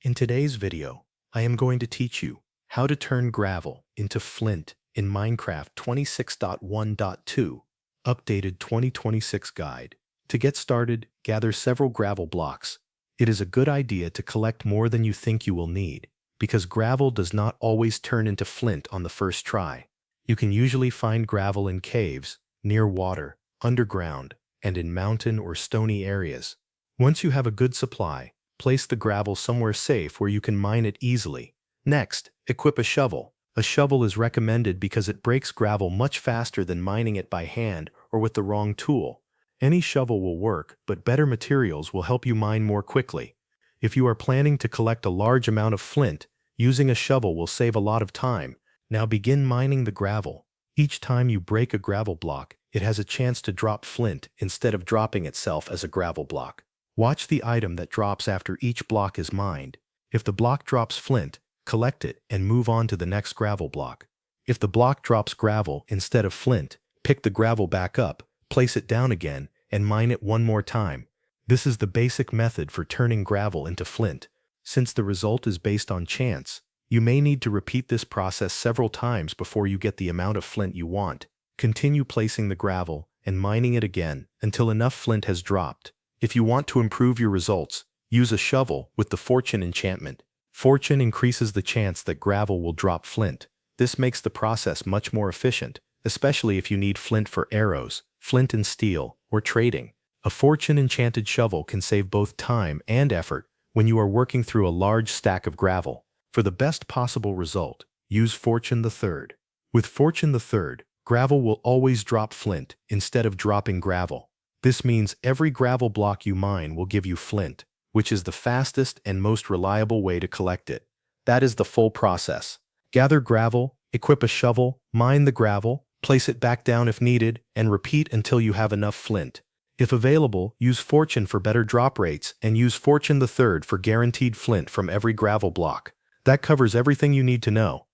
In today's video, I am going to teach you how to turn gravel into flint in Minecraft 26.1.2 Updated 2026 Guide. To get started, gather several gravel blocks. It is a good idea to collect more than you think you will need, because gravel does not always turn into flint on the first try. You can usually find gravel in caves, near water, underground, and in mountain or stony areas. Once you have a good supply, place the gravel somewhere safe where you can mine it easily. Next, equip a shovel. A shovel is recommended because it breaks gravel much faster than mining it by hand or with the wrong tool. Any shovel will work, but better materials will help you mine more quickly. If you are planning to collect a large amount of flint, using a shovel will save a lot of time. Now begin mining the gravel. Each time you break a gravel block, it has a chance to drop flint instead of dropping itself as a gravel block. Watch the item that drops after each block is mined. If the block drops flint, collect it and move on to the next gravel block. If the block drops gravel instead of flint, pick the gravel back up, place it down again, and mine it one more time. This is the basic method for turning gravel into flint. Since the result is based on chance, you may need to repeat this process several times before you get the amount of flint you want. Continue placing the gravel and mining it again until enough flint has dropped. If you want to improve your results, use a shovel with the Fortune enchantment. Fortune increases the chance that gravel will drop flint. This makes the process much more efficient, especially if you need flint for arrows, flint and steel, or trading. A Fortune enchanted shovel can save both time and effort when you are working through a large stack of gravel. For the best possible result, use Fortune the Third. With Fortune the Third, gravel will always drop flint instead of dropping gravel. This means every gravel block you mine will give you flint, which is the fastest and most reliable way to collect it. That is the full process. Gather gravel, equip a shovel, mine the gravel, place it back down if needed, and repeat until you have enough flint. If available, use Fortune for better drop rates and use Fortune the Third for guaranteed flint from every gravel block. That covers everything you need to know.